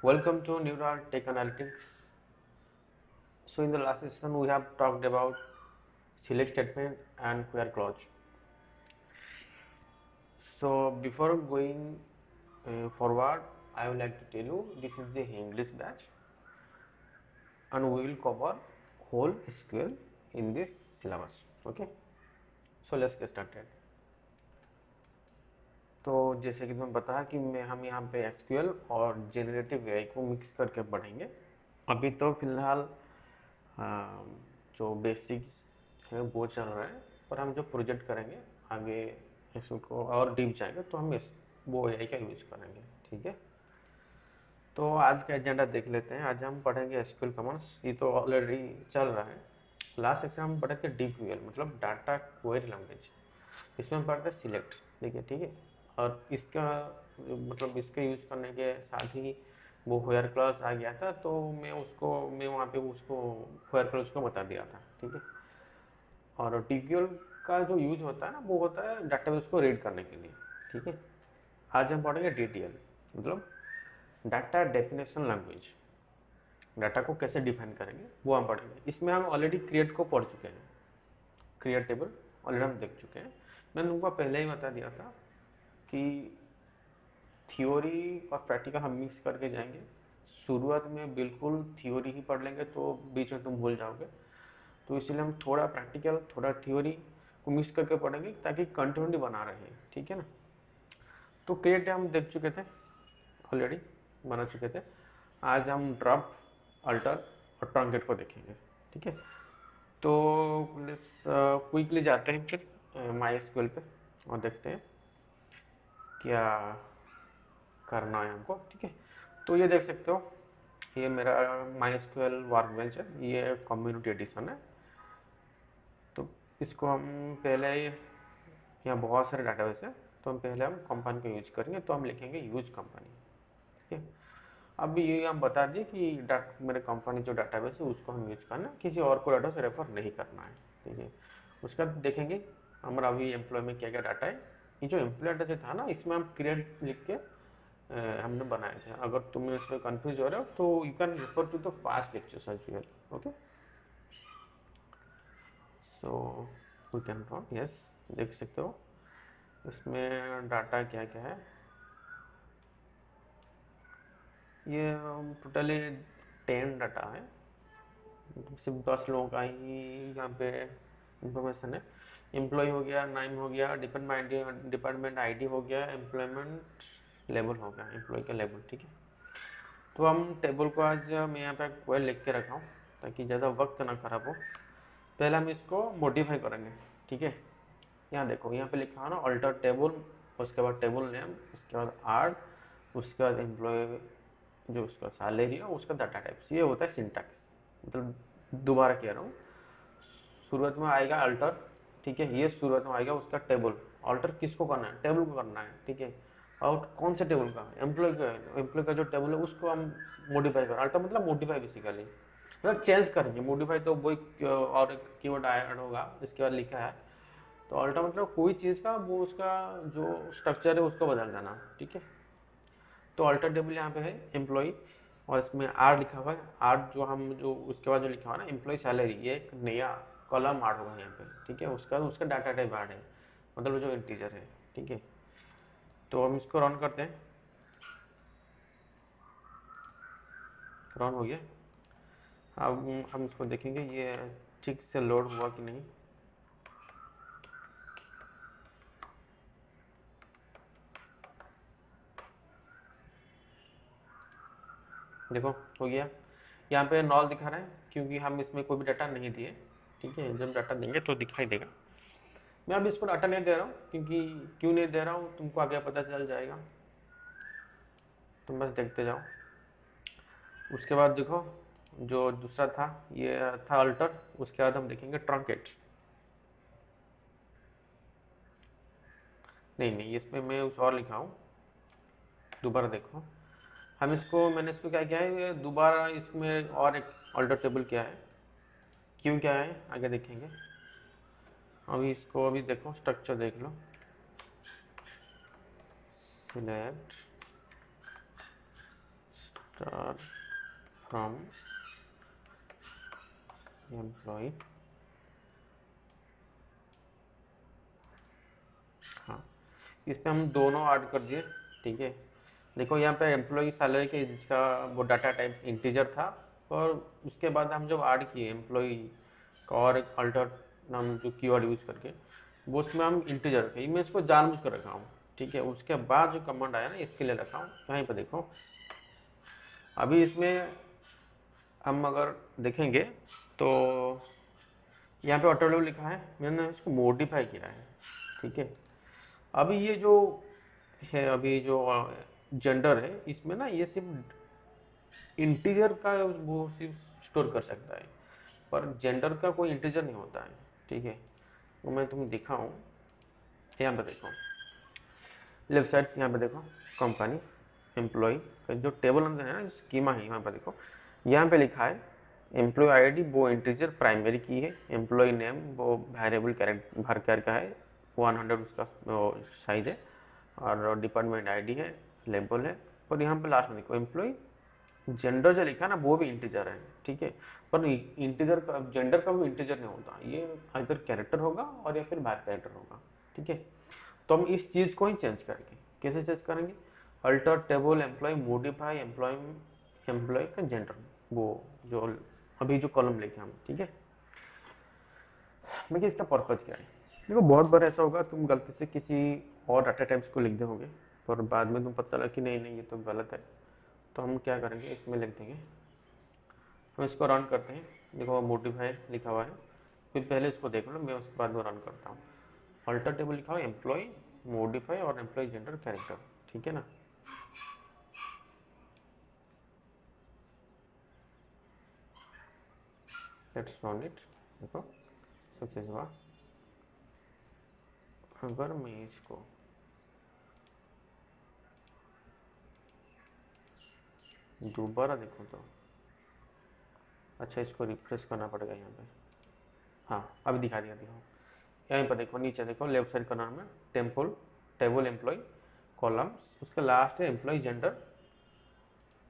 Welcome to Neural Tech Analytics. So in the last session we have talked about select statement and query clause. So before going forward, I would like to tell you this is the English batch and we will cover whole SQL in this syllabus. Okay, so let's get started. तो जैसे कि तुम्हें बताया कि हम यहाँ पे SQL और जेनरेटिव AI को मिक्स करके पढ़ेंगे। अभी तो फिलहाल जो बेसिक्स है वो चल रहा है, पर हम जो प्रोजेक्ट करेंगे आगे इसको और डीप जाएंगे तो हम इस वो AI का यूज करेंगे। ठीक है, तो आज का एजेंडा देख लेते हैं। आज हम पढ़ेंगे एसक्यूएल कमांड्स, ये तो ऑलरेडी चल रहा है। लास्ट सेक्शन हम पढ़े थे डीक्यूएल मतलब डाटा क्वेरी लैंग्वेज, इसमें हम पढ़ते सिलेक्ट। देखिए ठीक है, और इसका मतलब इसके यूज करने के साथ ही वो वेयर क्लॉज आ गया था, तो मैं वहाँ पे उसको वेयर क्लॉज को बता दिया था। ठीक है, और डीक्यूएल का जो यूज होता है ना वो होता है डाटाबेस को रीड करने के लिए। ठीक है, आज हम पढ़ेंगे डीटीएल मतलब डाटा डेफिनेशन लैंग्वेज। डाटा को कैसे डिफाइन करेंगे वो हम पढ़ेंगे। इसमें हम ऑलरेडी क्रिएट को पढ़ चुके हैं, क्रिएट टेबल ऑलरेडी हम देख चुके हैं। मैंने तुमको पहले ही बता दिया था कि थ्योरी और प्रैक्टिकल हम मिक्स करके जाएंगे। शुरुआत में बिल्कुल थ्योरी ही पढ़ लेंगे तो बीच में तुम भूल जाओगे, तो इसलिए हम थोड़ा प्रैक्टिकल थोड़ा थ्योरी को मिक्स करके पढ़ेंगे ताकि कंटिन्यूटी बना रहे। ठीक है ना, तो क्रिएट हम देख चुके थे, ऑलरेडी बना चुके थे। आज हम ड्रॉप, अल्टर और ट्रंकेट को देखेंगे। ठीक है, तो क्विकली जाते हैं फिर माई एसक्यूएल पे और देखते हैं क्या करना है हमको। ठीक है, तो ये देख सकते हो, ये मेरा माई एसक्यूएल वर्कबेंच है, ये कम्युनिटी एडिशन है। तो इसको हम पहले, यहाँ बहुत सारे डाटाबेस है, तो हम पहले हम कंपनी का यूज करेंगे, तो हम लिखेंगे यूज कंपनी। ठीक है, अब ये हम बता दिए कि मेरे कंपनी जो डाटाबेस है उसको हम यूज करना है, किसी और को डाटा से रेफर नहीं करना है। ठीक है, उसका देखेंगे हमारा अभी एम्प्लॉय में क्या क्या डाटा है। ये जो एम्प्लॉय डाटा था ना, इसमें हम क्रिएट लिख के हमने बनाए थे। अगर तुम इसमें कंफ्यूज हो रहे हो तो you can refer to the past lectures as well. Okay, so we can run, yes, देख सकते हो इसमें डाटा क्या क्या है। ये टोटली 10 डाटा है, सिर्फ 10 लोगों का ही यहाँ पे इंफॉर्मेशन है। एम्प्लॉय हो गया, नाम हो गया, डिपार्टमेंट आईडी हो गया, एम्प्लॉयमेंट लेवल हो गया, एम्प्लॉय का लेवल। ठीक है, तो हम टेबल को आज मैं यहाँ पे कोई लिख के रखा हूँ ताकि ज़्यादा वक्त ना खराब हो। पहले हम इसको मॉडिफाई करेंगे। ठीक है, यहाँ देखो, यहाँ पे लिखा है ना अल्टर टेबल, उसके बाद टेबल नेम, उसके बाद आर्ट, उसके बाद एम्प्लॉय जो उसका सैलरी है, उसका डाटा टाइप्स। ये होता है सिंटैक्स, मतलब दोबारा कह रहा हूँ, शुरुआत में आएगा अल्टर। ठीक है, ये शुरुआत में आएगा उसका टेबल। अल्टर किसको करना है? टेबल को करना है। ठीक है, और कौन से टेबल का? एम्प्लॉय का जो टेबल है उसको हम मॉडिफाई कर, अल्टर मतलब मॉडिफाई बेसिकली, मतलब चेंज करेंगे। मॉडिफाई तो वही और कीवर्ड ऐड होगा इसके बाद लिखा है। तो अल्टर मतलब कोई चीज़ का वो उसका जो स्ट्रक्चर है उसको बदल देना। ठीक है, तो अल्टर टेबल यहाँ पे है एम्प्लॉय, और इसमें आर लिखा हुआ है। आर जो हम जो उसके बाद जो लिखा हुआ है ना एम्प्लॉय सैलरी, ये एक नया कॉलम आर होगा यहाँ पे। ठीक है, उसका उसका डाटा टाइप आर है, मतलब जो इंटीजर है। ठीक है, तो हम इसको रन करते हैं। रन हो गया। अब हम इसको देखेंगे ये ठीक से लोड हुआ कि नहीं। देखो हो गया, यहाँ पे नॉल दिखा रहा है क्योंकि हम इसमें कोई भी डाटा नहीं दिए। ठीक है, जब डाटा देंगे तो दिखाई देगा। मैं अब इसको डाटा नहीं दे रहा हूँ, क्योंकि क्यों नहीं दे रहा हूँ तुमको आगे पता चल जाएगा, तुम बस देखते जाओ। उसके बाद देखो, जो दूसरा था ये था अल्टर, उसके बाद हम देखेंगे ट्रंकेट। नहीं नहीं, इसमें मैं उस और लिखा हूँ, दोबारा देखो। हम इसको, मैंने इसको क्या किया है, ये दोबारा इसमें और एक अल्टर टेबल किया है। क्यों क्या है आगे देखेंगे। अभी इसको अभी देखो, स्ट्रक्चर देख लो। Select star from employ. हाँ, इस पे हम दोनों ऐड कर दिए। ठीक है, देखो यहाँ पे एम्प्लॉय सैलरी के जिसका वो डाटा टाइप इंटीजर था, और उसके बाद हम जब ऐड किए एम्प्लॉय का और एक अल्टर नाम जो कीवर्ड यूज करके, वो उसमें हम इंटीजर रखे। मैं इसको जानबूझ कर रखा हूँ। ठीक है, उसके बाद जो कमांड आया ना इसके लिए रखा हूँ। यहाँ पे देखो, अभी इसमें हम अगर देखेंगे तो यहाँ पे ऑटो लिखा है, मैंने इसको मॉडिफाई किया है। ठीक है, अभी ये जो है, अभी जो जेंडर है इसमें ना, ये सिर्फ इंटीजर का वो सिर्फ स्टोर कर सकता है, पर जेंडर का कोई इंटीजर नहीं होता है। ठीक है, वो मैं तुम्हें दिखाऊं। यहाँ पे देखो, लेफ्ट साइड यहाँ पे देखो, कंपनी एम्प्लॉय का जो टेबल अंदर है ना, स्कीमा है, यहाँ पे देखो, यहाँ पे लिखा है एम्प्लॉय आईडी वो इंटीजर प्राइमरी की है, एम्प्लॉय नेम वो वेरिएबल कैरेक्टर का है, 100 उसका साइज है, और डिपार्टमेंट आईडी है, लेबल है, और यहाँ पे लास्ट में देखो एम्प्लॉय जेंडर जो लिखा है ना वो भी इंटीजर है। ठीक है, पर इंटीजर का जेंडर का भी इंटीजर नहीं होता, ये इधर कैरेक्टर होगा और या फिर बाहर कैरेक्टर होगा। ठीक है, तो हम इस चीज को ही चेंज करेंगे। कैसे चेंज करेंगे? Alter table employ modify employ, employ का जेंडर, वो जो अभी जो कॉलम लेके हम। ठीक है, देखिए इसका पर्पज क्या है। देखो बहुत बार ऐसा होगा, तुम गलती से किसी और डाटा टाइप्स को लिख दोगे, पर बाद में तुम पता लगा कि नहीं नहीं ये तो गलत है। तो हम क्या करेंगे, इसमें लिख देंगे, हम इसको रन करते हैं। देखो मॉडिफाई लिखा हुआ है, फिर पहले इसको देख लो, मैं उसके बाद में रन करता हूँ। अल्टर टेबल लिखा हुआ है एम्प्लॉय मॉडिफाई और एम्प्लॉय जेंडर कैरेक्टर। ठीक है ना, लेट्स रन इट। देखो सक्सेस हुआ। अगर मैं इसको दोबारा देखूँ तो, अच्छा इसको रिफ्रेश करना पड़ेगा यहाँ पे। हाँ अभी दिखा दिया, दिखाओ। यहीं पर देखो, नीचे देखो लेफ्ट साइड कॉर्नर में टेम्पल टेबल एम्प्लॉय कॉलम्स, उसका लास्ट है एम्प्लॉय जेंडर,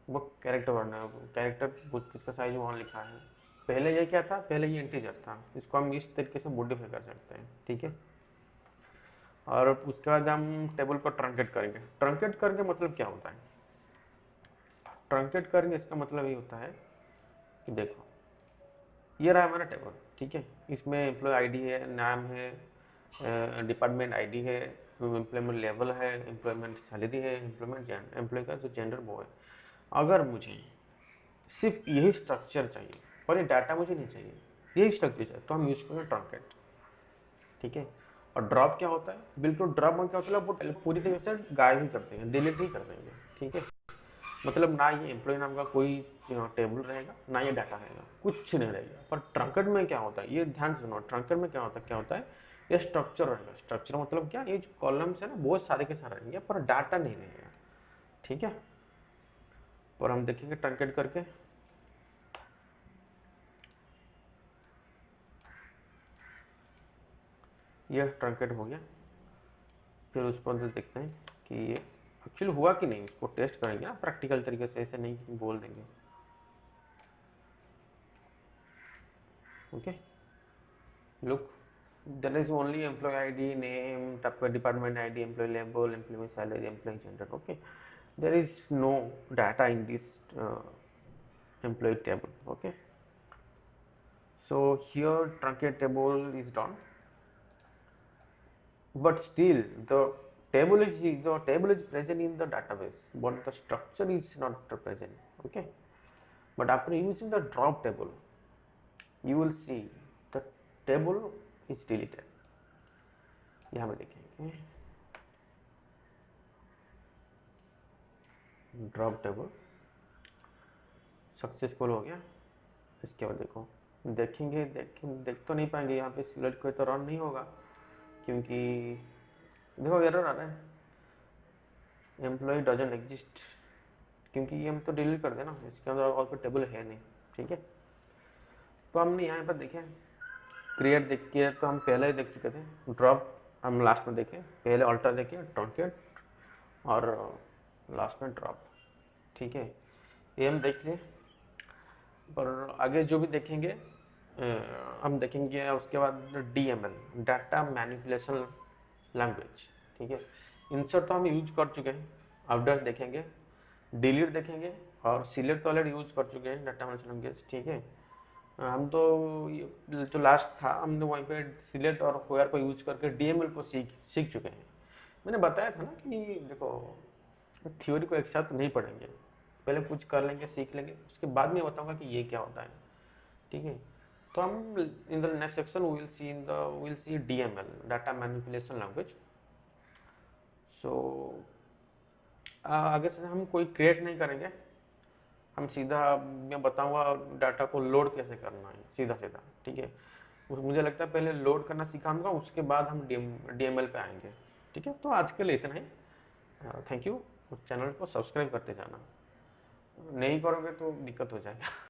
वो कैरेक्टर भरना है। कैरेक्टर किसका साइज वहाँ लिखा है। पहले ये क्या था, पहले ये इंटीजर था, इसको हम इस तरीके से मॉडिफाई कर सकते हैं। ठीक है, और उसके बाद हम टेबल को ट्रंकेट करेंगे। ट्रंकेट करके मतलब क्या होता है? ट्रंकेट करेंगे इसका मतलब ये होता है कि देखो, ये रहा हमारा टेबल। ठीक है, इसमें एम्प्लॉय आईडी है, नाम है, डिपार्टमेंट आईडी है, एम्प्लॉयमेंट लेवल है, एम्प्लॉयमेंट सैलरी है, एम्प्लॉयमेंट एम्प्लॉय का जो जेंडर वो है। अगर मुझे सिर्फ यही स्ट्रक्चर चाहिए और ये डाटा मुझे नहीं चाहिए, यही स्ट्रक्चर चाहिए, तो हम यूज करेंगे ट्रंकेट। ठीक है, और ड्रॉप क्या होता है? बिल्कुल ड्रॉप में क्या होता है, वो पूरी तरीके से गायब ही कर देंगे, डिलीट ही कर देंगे। ठीक है, मतलब ना ये एम्प्लॉय नाम का कोई टेबल रहेगा, ना ये डाटा रहेगा, कुछ नहीं रहेगा। पर ट्रंकेट में क्या होता है, ये ध्यान सुनो, ट्रंकेट में क्या होता है, ये स्ट्रक्चर रहेगा। स्ट्रक्चर मतलब क्या, ये जो कॉलम्स है ना बहुत सारे के सारे रहेंगे, पर डाटा नहीं रहेगा। ठीक है, और हम देखेंगे ट्रंकेट करके। ये ट्रंकेट हो गया, फिर उस पर देखते हैं कि ये एक्चुअली हुआ कि नहीं, इसको टेस्ट करेंगे ना प्रैक्टिकल तरीके से, ऐसे नहीं कि बोल देंगे। Okay, look, there is only employee id name, department id, employee label, employee salary, employee gender. Okay, there is no data in this employee table. Okay, so here truncate table is done, but still the table is present in the database, but the structure is not present. Okay, but after using the drop table, you will see the table is deleted. यहाँ पे देखेंगे drop table successful हो गया। इसके बाद देखो, देख तो नहीं पाएंगे, यहाँ पे सिलेक्ट कोई तो रन नहीं होगा, क्योंकि देखो एरर आ रहा है, एम्प्लॉय डजंट एग्जिस्ट, क्योंकि ये हम तो डिलीट कर देना, इसके अंदर और कोई टेबल है नहीं। ठीक है, तो हमने यहाँ पर देखे क्रिएट देख के तो हम पहले ही देख चुके थे, ड्रॉप हम लास्ट में देखे, पहले अल्टर देखे, ट्रंकेट, और लास्ट में ड्रॉप। ठीक है, ये हम देख लिए। पर आगे जो भी देखेंगे हम देखेंगे उसके बाद डीएमएल, डाटा मैनिपुलेशन लैंग्वेज। ठीक है, इंसर्ट तो हम यूज कर चुके हैं, आउटडर्स देखेंगे, डिलीट देखेंगे, और सिलेक्ट तो ऑलरेडी यूज कर चुके हैं डाटा मैनिपुलेशन लैंग्वेज। ठीक है, हम तो जो लास्ट था हमने वहीं पे सिलेक्ट और होयर को यूज करके डीएमएल को सीख सीख चुके हैं। मैंने बताया था ना कि देखो, थ्योरी को एक साथ नहीं पढ़ेंगे, पहले कुछ कर लेंगे, सीख लेंगे, उसके बाद में बताऊंगा कि ये क्या होता है। ठीक है, तो हम in the next section will see DML, data manipulation language. So आगे से हम कोई क्रिएट नहीं करेंगे, हम सीधा, मैं बताऊंगा डाटा को लोड कैसे करना है, सीधा सीधा। ठीक है, मुझे लगता है पहले लोड करना सिखाऊंगा, उसके बाद हम डीएमएल पे आएंगे। ठीक है, तो आज के लिए इतना ही। Thank you. चैनल को सब्सक्राइब करते जाना, नहीं करोगे तो दिक्कत हो जाएगा।